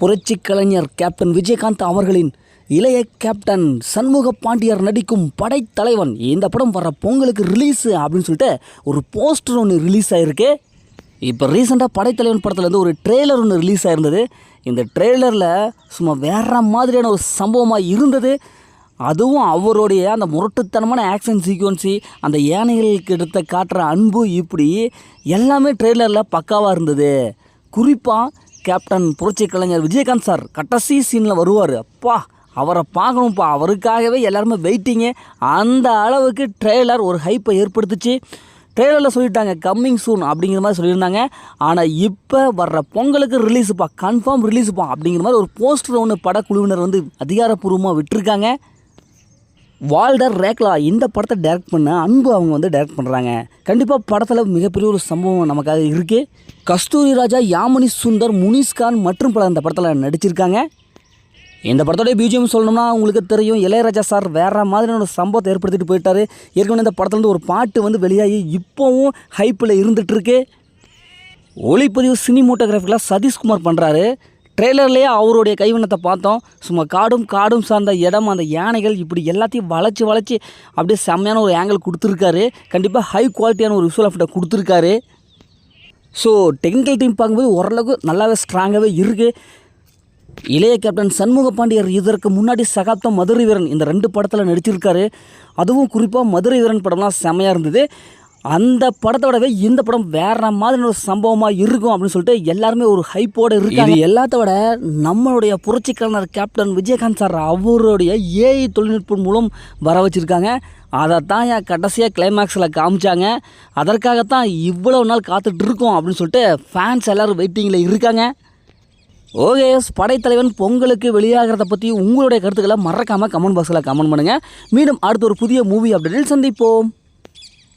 புரட்சி கலைஞர் கேப்டன் விஜயகாந்த் அவர்களின் இளைய கேப்டன் சண்முக பாண்டியர் நடிக்கும் படைத்தலைவன் இந்த படம் வர பொங்கலுக்கு ரிலீஸு அப்படின்னு சொல்லிட்டு ஒரு போஸ்டர் ஒன்று ரிலீஸ் ஆகிருக்கு. இப்போ ரீசெண்டாக படைத்தலைவன் படத்துலேருந்து ஒரு ட்ரெய்லர் ஒன்று ரிலீஸ் ஆகிருந்தது. இந்த ட்ரெய்லரில் சும்மா வேறு மாதிரியான ஒரு சம்பவமாக இருந்தது. அதுவும் அவருடைய அந்த முரட்டுத்தனமான ஆக்ஷன் சீக்வன்ஸி, அந்த யானைகளுக்கு எடுத்த காட்டுற அன்பு, இப்படி எல்லாமே ட்ரெய்லரில் பக்காவாக இருந்தது. குறிப்பாக கேப்டன் புரட்சி கலைஞர் விஜயகாந்த் சார் கடைசி சீனில் வருவார். அப்பா, அவரை பார்க்கணும்ப்பா, அவருக்காகவே எல்லாருமே வெயிட்டிங்கு. அந்த அளவுக்கு ட்ரெய்லர் ஒரு ஹைப்பை ஏற்படுத்துச்சு. ட்ரெய்லரில் சொல்லிட்டாங்க கம்மிங் சூன் அப்படிங்கிற மாதிரி சொல்லியிருந்தாங்க. ஆனால் இப்போ வர்ற பொங்கலுக்கு ரிலீஸுப்பா, கன்ஃபார்ம் ரிலீஸுப்பா அப்படிங்கிற மாதிரி ஒரு போஸ்டர் ஒன்று படக்குழுவினர் அதிகாரப்பூர்வமாக விட்டுருக்காங்க. வால்டர் ரேக்லா இந்த படத்தை டைரக்ட் பண்ண அன்பு அவங்க டைரக்ட் பண்ணுறாங்க. கண்டிப்பாக படத்தில் மிகப்பெரிய ஒரு சம்பவம் நமக்காக இருக்குது. கஸ்தூரி ராஜா, யாமினி சுந்தர், முனிஸ்கான் மற்றும் பலர் இந்த படத்தில் நடிச்சிருக்காங்க. இந்த படத்தோடைய பிஜிஎம் சொல்லணும்னா உங்களுக்கு தெரியும், இளையராஜா சார் வேறு மாதிரியான ஒரு சம்பவத்தை ஏற்படுத்திட்டு போயிட்டார். ஏற்கனவே இந்த படத்துலேருந்து ஒரு பாட்டு வெளியாகி இப்போவும் ஹைப்பில் இருந்துகிட்ருக்கு. ஒளிப்பதிவு சினிமோட்டோகிராஃபிக்கெலாம் சதீஷ்குமார் பண்ணுறாரு. ட்ரெய்லர்லேயே அவருடைய கைவண்ணத்தை பார்த்தோம். சும்மா காடும் சார்ந்த இடம், அந்த யானைகள், இப்படி எல்லாத்தையும் வளைச்சி அப்படியே செம்மையான ஒரு ஆங்கிள் கொடுத்துருக்காரு. கண்டிப்பாக ஹை குவாலிட்டியான ஒரு விஷுவல் எஃபெக்ட்டை கொடுத்துருக்காரு. ஸோ டெக்னிக்கல் டீம் பார்க்கும்போது ஓரளவுக்கு நல்லாவே ஸ்ட்ராங்காகவே இருக்குது. இளைய கேப்டன் சண்முக பாண்டியர் இதற்கு முன்னாடி சகாப்தம், மதுரை வீரன் இந்த 2 படத்தில் நடிச்சிருக்காரு. அதுவும் குறிப்பாக மதுரை வீரன் படம்லாம் செம்மையாக இருந்தது. அந்த படத்தோடவே இந்த படம் வேற மாதிரி ஒரு சம்பவமாக இருக்கும் அப்படின்னு சொல்லிட்டு எல்லாருமே ஒரு ஹைப்போடு இருக்காங்க. எல்லாத்தோட நம்மளுடைய புரட்சி கலைஞர் கேப்டன் விஜயகாந்த் சார் அவருடைய ஏஐ தொழில்நுட்பம் மூலம் வர வச்சுருக்காங்க. அதைத்தான் என் கடைசியாக கிளைமேக்ஸில் காமிச்சாங்க. அதற்காகத்தான் இவ்வளோ நாள் காத்துட்டு இருக்கோம் அப்படின்னு சொல்லிட்டு ஃபேன்ஸ் எல்லோரும் வெயிட்டிங்கில் இருக்காங்க. ஓகே, படைத்தலைவன் பொங்கலுக்கு வெளியாகிறத பற்றி உங்களுடைய கருத்துக்களை மறக்காமல் கமெண்ட் பாக்ஸில் கமெண்ட் பண்ணுங்கள். மீண்டும் அடுத்த ஒரு புதிய மூவி அப்டேட்டில் சந்திப்போம்.